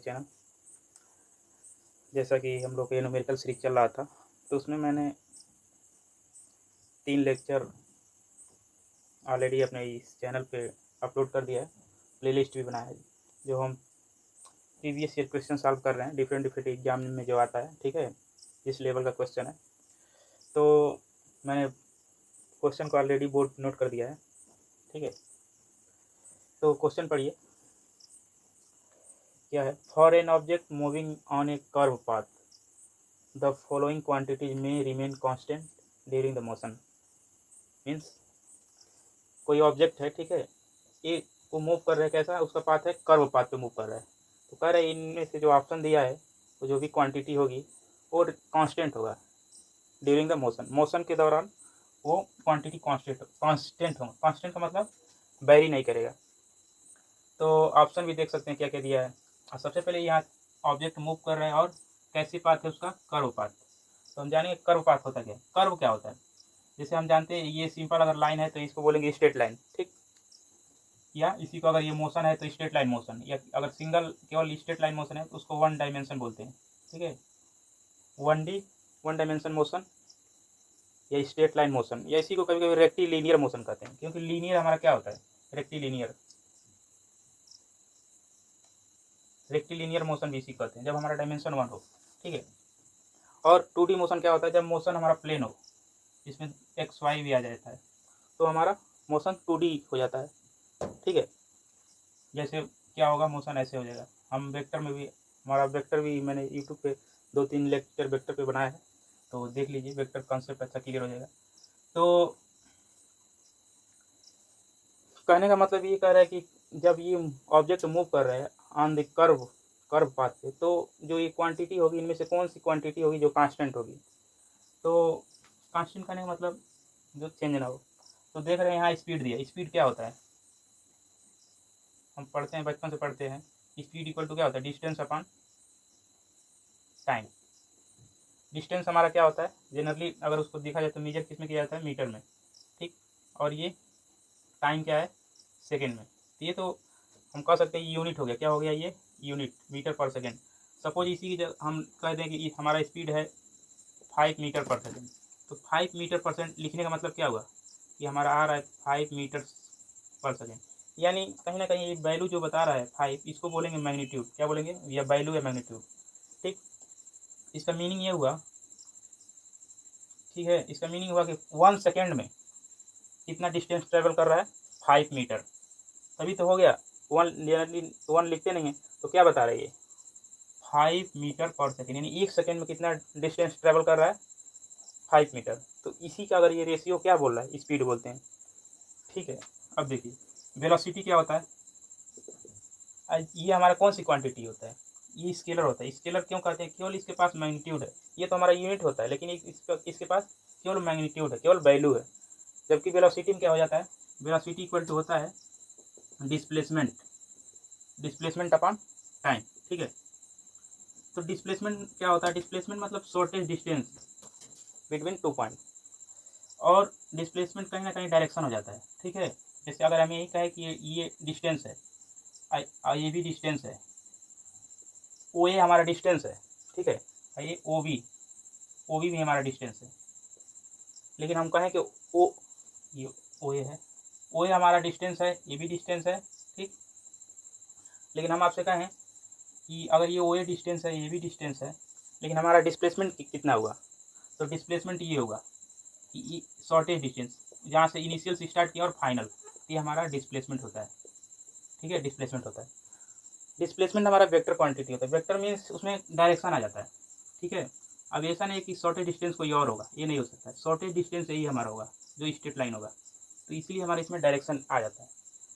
Channel. जैसा कि हम लोग का न्यूमेरिकल सीरीज चल रहा था, तो उसमें मैंने 3 लेक्चर ऑलरेडी अपने इस चैनल पे अपलोड कर दिया है। प्लेलिस्ट भी बनाया है, जो हम प्रीवियस ईयर क्वेश्चन सॉल्व कर रहे हैं डिफरेंट एग्जाम में जो आता है, ठीक है, जिस लेवल का क्वेश्चन है। तो मैंने क्वेश्चन को ऑलरेडी बोर्ड नोट कर दिया है, ठीक है। तो क्वेश्चन पढ़िए, क्या है। For an object moving on a curve path, the following quantities में remain constant during the motion. Means कोई ऑब्जेक्ट है, ठीक है, ये वो मूव कर रहा है, कैसा उसका पाथ है, कर्व पाथ पे मूव कर रहा है। तो कह रहे हैं इनमें से जो ऑप्शन दिया है वो जो भी क्वांटिटी होगी वो कांस्टेंट होगा ड्यूरिंग द मोशन। मोशन के दौरान वो क्वांटिटी कांस्टेंट होगा। कांस्टेंट का मतलब वेरी नहीं करेगा। तो ऑप्शन भी देख सकते हैं क्या क्या दिया है। और सबसे पहले यहाँ ऑब्जेक्ट मूव कर रहा है और कैसी पाथ है उसका, कर्व पाथ। तो हम जानेंगे कर्व पाथ होता क्या है। कर्व क्या होता है, जैसे हम जानते हैं ये सिंपल अगर लाइन है तो इसको बोलेंगे स्ट्रेट लाइन, ठीक। या इसी को अगर ये मोशन है तो स्ट्रेट लाइन मोशन, या अगर सिंगल केवल स्ट्रेट लाइन मोशन है तो उसको वन डायमेंशन बोलते हैं, ठीक है। 1D वन डायमेंशन मोशन या स्ट्रेट लाइन मोशन, या इसी को कभी कभी रेक्टिलिनियर मोशन कहते हैं, क्योंकि लीनियर हमारा क्या होता है, रेक्टिलिनियर मोशन भी इसी कहते हैं जब हमारा डायमेंशन 1 हो, ठीक है। और 2D मोशन क्या होता है, जब मोशन हमारा प्लेन हो, इसमें XY भी आ जाता है, तो हमारा मोशन 2D हो जाता है, ठीक है। जैसे क्या होगा, मोशन ऐसे हो जाएगा। हम वेक्टर में भी, हमारा वेक्टर भी मैंने यूट्यूब पे 2-3 लेक्चर वेक्टर पे बनाया है, तो देख लीजिए, वेक्टर कॉन्सेप्ट अच्छा क्लियर हो जाएगा। तो कहने का मतलब ये कह रहा है कि जब ये ऑब्जेक्ट मूव कर रहा है ऑन द कर्व पाथ पे, तो जो ये क्वांटिटी होगी, इनमें से कौन सी क्वांटिटी होगी जो कांस्टेंट होगी। तो कांस्टेंट कहने का मतलब जो चेंज ना हो। तो देख रहे हैं यहाँ स्पीड दिया। स्पीड क्या होता है, हम पढ़ते हैं, बचपन से पढ़ते हैं, स्पीड इक्वल टू क्या होता है, डिस्टेंस अपॉन टाइम। डिस्टेंस हमारा क्या होता है, जनरली अगर उसको देखा जाए तो मेजर किस में किया जाता है, मीटर में, ठीक। और ये टाइम क्या है, सेकेंड में। तो ये तो हम कह सकते हैं यूनिट हो गया, क्या हो गया ये, यूनिट, मीटर पर सेकेंड। सपोज इसी की हम कह दें कि हमारा स्पीड है 5 मीटर पर सेकेंड, तो 5 मीटर पर सेकेंड लिखने का मतलब क्या हुआ कि हमारा आ रहा है 5 मीटर पर सेकेंड। यानी कहीं ना कहीं ये वैल्यू जो बता रहा है 5, इसको बोलेंगे मैग्नीट्यूड। क्या बोलेंगे, या वैल्यू या मैग्नीट्यूड, ठीक। इसका मीनिंग ये हुआ, ठीक है, इसका मीनिंग हुआ कि 1 सेकेंड में कितना डिस्टेंस ट्रेवल कर रहा है, 5 मीटर। तभी तो हो गया 1, जनरली 1 लिखते नहीं है, तो क्या बता रहा है ये, 5 मीटर पर सेकेंड, यानी 1 सेकेंड में कितना डिस्टेंस ट्रेवल कर रहा है, 5 मीटर। तो इसी का अगर ये रेशियो क्या बोल रहा है, स्पीड बोलते हैं, ठीक है। अब देखिए वेलोसिटी क्या होता है, ये हमारा कौन सी क्वांटिटी होता है, ये स्केलर होता है। स्केलर क्यों कहते हैं, केवल इसके पास मैग्नीट्यूड है। ये तो हमारा यूनिट होता है, लेकिन इसके पास केवल मैग्नीट्यूड है, केवल वैल्यू है। जबकि वेलोसिटी में क्या हो जाता है, वेलोसिटी इक्वल टू होता है डिस्प्लेसमेंट अपॉन टाइम, ठीक है। तो डिस्प्लेसमेंट क्या होता है, डिस्प्लेसमेंट मतलब शॉर्टेज डिस्टेंस बिटवीन 2 पॉइंट। और डिस्प्लेसमेंट कहीं ना कहीं डायरेक्शन हो जाता है, ठीक है। जैसे अगर हम यही कहें कि ये डिस्टेंस है, ये भी डिस्टेंस है, ओ ए हमारा डिस्टेंस है, ठीक है। ये ओ बी भी हमारा डिस्टेंस है। लेकिन हम कहें कि ये ओ ए है, ओ ए हमारा डिस्टेंस है, ये भी डिस्टेंस है, ठीक। लेकिन हम आपसे कहें कि अगर ये ओ ए डिस्टेंस है, ये भी डिस्टेंस है, लेकिन हमारा डिस्प्लेसमेंट कितना हुआ, तो डिस्प्लेसमेंट ये होगा कि ये शॉर्टेज डिस्टेंस, जहाँ से इनिशियल से स्टार्ट किया और फाइनल, ये हमारा डिस्प्लेसमेंट होता है, ठीक है। डिस्प्लेसमेंट होता है। डिस्प्लेसमेंट हमारा वेक्टर क्वांटिटी होता है। वेक्टर मीन्स उसमें डायरेक्शन आ जाता है, ठीक है। अब ऐसा नहीं कि शॉर्टेज डिस्टेंस कोई और होगा, ये नहीं हो सकता है। शॉर्टेज डिस्टेंस यही हमारा होगा जो स्ट्रेट लाइन होगा, तो इसलिए हमारे इसमें डायरेक्शन आ जाता है।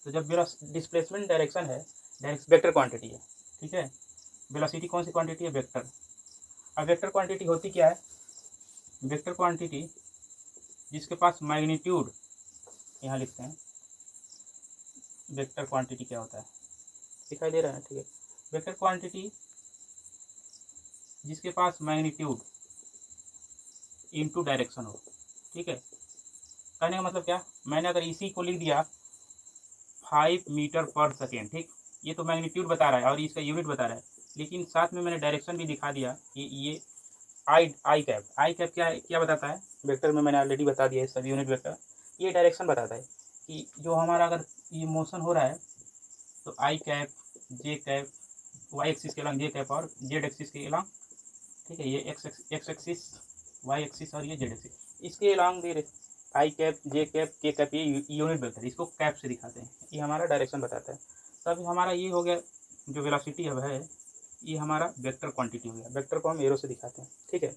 तो जब मेरा डिस्प्लेसमेंट डायरेक्शन है, वेक्टर क्वांटिटी है, ठीक है। वेलोसिटी कौन सी क्वांटिटी है, वेक्टर। अब वेक्टर क्वांटिटी होती क्या है, वेक्टर क्वांटिटी जिसके पास मैग्नीट्यूड, यहाँ लिखते हैं वेक्टर क्वांटिटी क्या होता है, दिखाई दे रहा है, ठीक है। वेक्टर क्वांटिटी जिसके पास मैग्नीट्यूड इनटू डायरेक्शन हो, ठीक है। कहने का मतलब क्या, मैंने अगर इसी को लिख दिया 5 मीटर पर सेकेंड, ठीक, ये तो मैग्नीट्यूड बता रहा है और इसका यूनिट बता रहा है, लेकिन साथ में मैंने डायरेक्शन भी दिखा दिया कि ये आई कैप क्या बताता है वेक्टर में, मैंने ऑलरेडी बता दिया है सभी यूनिट वेक्टर। ये डायरेक्शन बताता है कि जो हमारा अगर ये मोशन हो रहा है तो आई कैप, जे कैप, वाई एक्सिस के अलॉन्ग जे कैप और जेड एक्सिस के अलॉन्ग, ठीक है, ये एक्स एक्सिस, वाई एक्सिस और ये जेड एक्सिस, इसके अलॉन्ग भी आई कैप, जे कैप, के कैप, ये यूनिट वेक्टर, इसको कैप से दिखाते हैं। ये हमारा डायरेक्शन बताता है। तो अभी हमारा ये हो गया जो वेलोसिटी अब है, ये हमारा वेक्टर क्वांटिटी हो गया। वेक्टर को हम एरो से दिखाते हैं, ठीक है।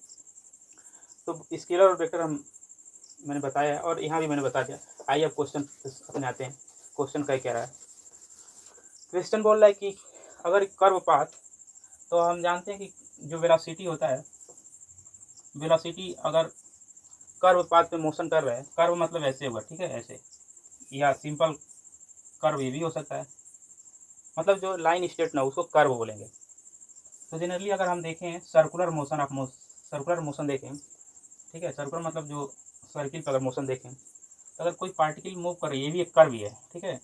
तो स्केलर और वेक्टर मैंने बताया और यहाँ भी मैंने बता दिया। आइए अब क्वेश्चन अपने आते हैं। क्वेश्चन क्या कह रहा है? क्वेश्चन बोल रहा है कि अगर कर्व पाथ, तो हम जानते हैं कि जो वेलोसिटी होता है, वेलोसिटी अगर कर्व पाथ पे मोशन कर रहा है, कर्व मतलब ऐसे होगा, ठीक है, ऐसे, या सिंपल कर्व ये भी हो सकता है, मतलब जो लाइन स्ट्रेट ना उसको कर्व बोलेंगे। तो जनरली अगर हम देखें सर्कुलर मोशन, आप सर्कुलर मोशन देखें, ठीक है, सर्कुलर मतलब जो सर्किल पर अगर मोशन देखें, तो अगर कोई पार्टिकल मूव कर रही है, ये भी एक कर्व ही है, ठीक है।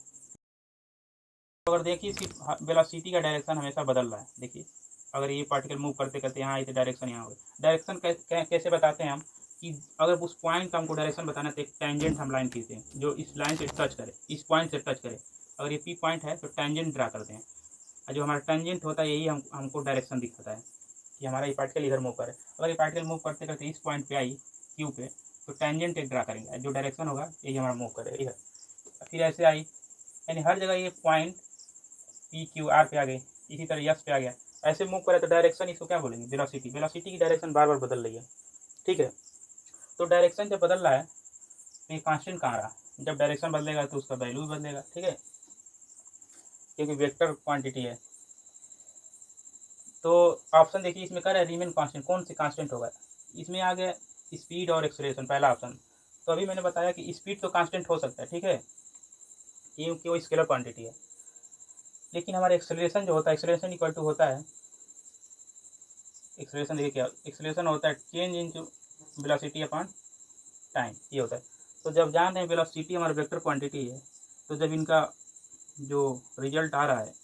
तो अगर देखिए इसकी वेलोसिटी का डायरेक्शन हमेशा बदल रहा है। देखिए अगर ये पार्टिकल मूव करते करते यहाँ आई तो डायरेक्शन यहाँ हो, डायरेक्शन कैसे बताते हैं हम कि अगर उस पॉइंट का हमको डायरेक्शन बताना है तो एक टेंजेंट हम लाइन खींचते हैं जो इस लाइन से टच करे, इस पॉइंट से टच करे। अगर ये पी पॉइंट है तो टेंजेंट ड्रा करते हैं, और जो हमारा टेंजेंट होता है यही हमको डायरेक्शन दिखाता है कि हमारा ये पार्टिकल इधर मूव करे। अगर ये पार्टिकल मूव करते करते इस पॉइंट पे आई क्यू पे, तो टेंजेंट एक ड्रा करेंगे, जो डायरेक्शन होगा यही हमारा मूव करेगा इधर। फिर ऐसे आई, यानी हर जगह ये पॉइंट पी क्यू आर पे आ गई, इसी तरह यस पे आ गया, ऐसे मूव करे तो डायरेक्शन इसको क्या बोलेंगे? वेलोसिटी। वेलोसिटी की डायरेक्शन बार बार बदल रही है, ठीक है। तो डायरेक्शन जब बदल रहा है तो ये कांस्टेंट कहाँ रहा? जब डायरेक्शन बदलेगा तो उसका वैल्यू भी बदलेगा, ठीक है, क्योंकि वेक्टर क्वांटिटी है। तो ऑप्शन देखिए इसमें कह रहा है रिमेन कांस्टेंट, कौन सी कांस्टेंट होगा? इसमें आ गया स्पीड और एक्सेलरेशन, पहला ऑप्शन। तो अभी मैंने बताया कि स्पीड तो कांस्टेंट हो सकता है, ठीक है, क्योंकि वो स्केलर क्वांटिटी है। लेकिन हमारा एक्सेलरेशन जो होता है, एक्सेलरेशन इक्वल टू होता है, एक्सेलरेशन देखिए क्या, एक्सेलरेशन होता है change into velocity upon time, ये होता है। तो जब जान रहे हैं वेलोसिटी हमारा वेक्टर क्वांटिटी है, तो जब इनका जो रिजल्ट आ रहा है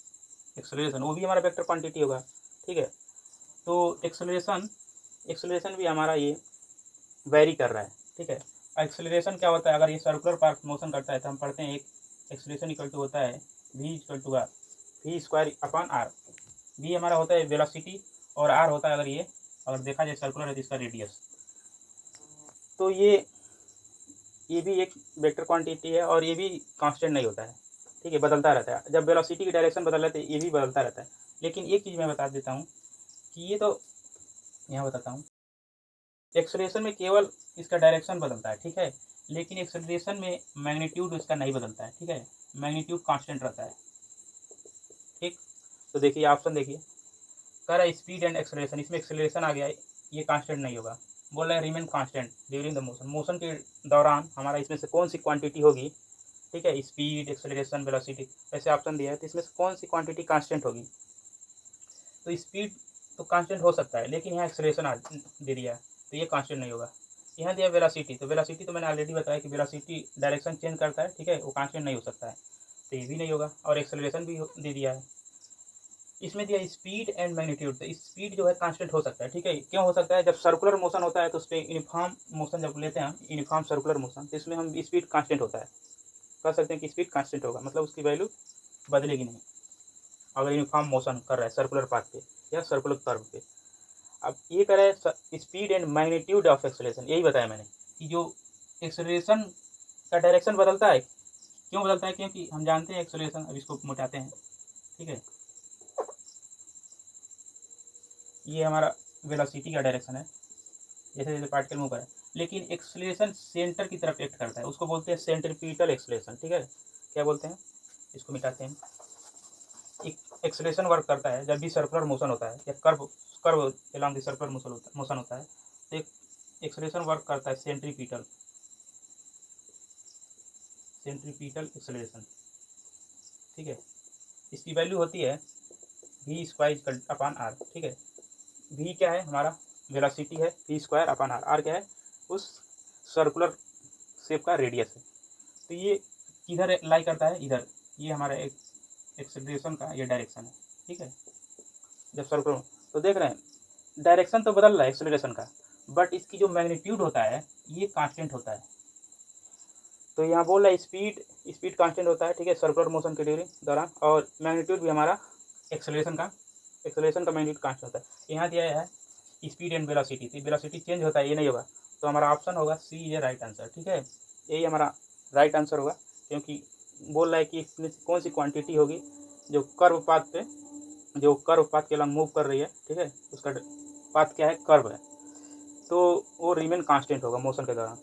एक्सेलरेशन, वो भी हमारा वेक्टर क्वांटिटी होगा, ठीक है। तो एक्सेलरेशन भी हमारा ये वेरी कर रहा है, ठीक है। एक्सेलरेशन क्या होता है? अगर ये सर्कुलर पाथ मोशन करता है तो हम पढ़ते हैं एक एक्सेलरेशन इक्वल टू होता है v equal to R, V square upon R. V हमारा होता है वेलोसिटी और आर होता है, अगर देखा जाए सर्कुलर है तो इसका रेडियस। तो ये भी एक वेक्टर क्वांटिटी है और ये भी कांस्टेंट नहीं होता है, ठीक है, बदलता रहता है। जब वेलोसिटी की डायरेक्शन बदल रहा है तो ये भी बदलता रहता है। लेकिन एक चीज़ मैं बता देता हूँ कि ये तो यहाँ बताता हूँ, एक्सेलरेशन में केवल इसका डायरेक्शन बदलता है, ठीक है, लेकिन एक्सेलरेशन में मैग्नीट्यूड इसका नहीं बदलता है, ठीक है, मैग्नीट्यूड कांस्टेंट रहता है, ठीक। तो देखिए ऑप्शन देखिए, कह रहा है स्पीड एंड एक्सेलरेशन, इसमें एक्सेलरेशन आ गया है, ये कांस्टेंट नहीं होगा। बोल रहा है remain constant during the motion, motion के दौरान हमारा इसमें से कौन सी क्वांटिटी होगी, ठीक है, स्पीड, एक्सेलरेशन, वेलोसिटी, ऐसे ऑप्शन दिया है, तो इसमें से कौन सी क्वांटिटी कांस्टेंट होगी? तो स्पीड तो कांस्टेंट हो सकता है, लेकिन यहाँ एक्सेलरेशन दे दिया है तो ये कांस्टेंट नहीं होगा। यहाँ दिया वेलोसिटी, तो वेलोसिटी तो मैंने ऑलरेडी बताया कि वेलोसिटी डायरेक्शन चेंज करता है, ठीक है, वो कांस्टेंट नहीं हो सकता है, तो ये भी नहीं होगा। और एक्सेलरेशन भी दे दिया है। इसमें दिया स्पीड एंड मैग्नीट्यूड, तो स्पीड जो है कांस्टेंट हो सकता है, ठीक है। क्यों हो सकता है? जब सर्कुलर मोशन होता है तो उस पर यूनिफॉर्म मोशन जब लेते हैं हम, यूनिफॉर्म सर्कुलर मोशन, तो इसमें हम स्पीड कांस्टेंट होता है, कह सकते हैं कि स्पीड कांस्टेंट होगा, मतलब उसकी वैल्यू बदलेगी नहीं अगर यूनिफॉर्म मोशन कर रहा है सर्कुलर पाथ पे या सर्कुलर कर्व पे। अब ये कह रहा है speed and magnitude of acceleration, यही बताया मैंने कि जो एक्सेलरेशन का डायरेक्शन बदलता है, क्यों बदलता है? क्योंकि हम जानते हैं एक्सेलरेशन, अब इसको मिटाते हैं, ठीक है, ये हमारा वेलोसिटी का डायरेक्शन है जैसे जैसे पार्टिकल मूव करे, लेकिन एक्सेलरेशन सेंटर की तरफ एक्ट करता है, उसको बोलते हैं सेंट्रीपिटल एक्सेलरेशन, ठीक है। क्या बोलते हैं? इसको मिटाते हैं। एक्सेलरेशन वर्क करता है जब भी सर्कुलर मोशन होता है या curve curve along the circular motion होता है, तो एक एक्सेलरेशन वर्क करता है सेंट्रीपिटल एक्सेलरेशन, ठीक है। इसकी वैल्यू होती है वी स्क्वायर अपॉन आर, ठीक है। वी क्या है? हमारा वेलोसिटी है, V square upon R, R क्या है? उस सर्कुलर शेप का रेडियस है। तो ये किधर लाई करता है? इधर, ये हमारा एक एक्सेलरेशन का ये डायरेक्शन है, ठीक है। जब सर्कुलर, तो देख रहे हैं डायरेक्शन तो बदल रहा है एक्सेलरेशन का, बट इसकी जो मैग्नीट्यूड होता है ये कांस्टेंट होता है। तो यहाँ बोल रहा है स्पीड कांस्टेंट होता है, ठीक है, सर्कुलर मोशन के दौरान, और मैग्नीट्यूड भी हमारा एक्सेलरेशन का मैग्नीट्यूड कांस्टेंट होता है। यहाँ दिया है स्पीड एंड वेलोसिटी, तो वेलोसिटी चेंज होता है, ये नहीं होगा, तो हमारा ऑप्शन होगा सी इज राइट आंसर, ठीक है, यही हमारा राइट आंसर होगा, क्योंकि बोल रहा है कि इसमें कौन सी क्वांटिटी होगी जो कर्व पाथ के अलग मूव कर रही है, ठीक है, उसका पाथ क्या है, कर्व है, तो वो रिमेन कांस्टेंट होगा मोशन के दौरान।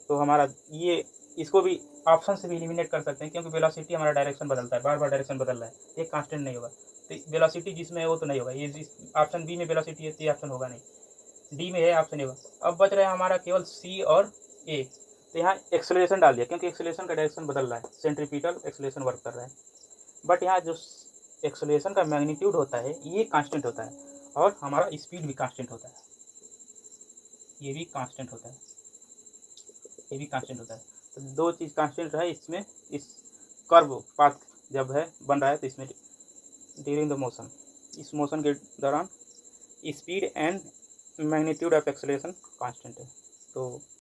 तो हमारा ये, इसको भी ऑप्शन से भी एलिमिनेट कर सकते हैं, क्योंकि वेलोसिटी हमारा डायरेक्शन बदलता है, बार बार डायरेक्शन बदल रहा है, ये कांस्टेंट नहीं होगा, तो वेलोसिटी जिसमें है वो तो नहीं होगा, ये जिस ऑप्शन बी में वेलोसिटी है तो ये ऑप्शन होगा नहीं, डी में है ऑप्शन ए होगा। अब बच रहा है हमारा केवल सी और ए, तो यहाँ एक्सेलरेशन डाल दिया, क्योंकि एक्सेलरेशन का डायरेक्शन बदल रहा है, सेंट्रीपिटल एक्सेलरेशन वर्क कर रहा है, बट यहाँ जो एक्सेलरेशन का मैग्नीट्यूड होता है ये कांस्टेंट होता है, और हमारा स्पीड भी कांस्टेंट होता है, ये भी कांस्टेंट होता है, ये भी कांस्टेंट होता है। तो दो चीज़ कांस्टेंट है इसमें, इस कर्व पाथ जब है बन रहा है तो इसमें ड्यूरिंग द मोशन, इस मोशन के दौरान speed and magnitude of acceleration constant है। तो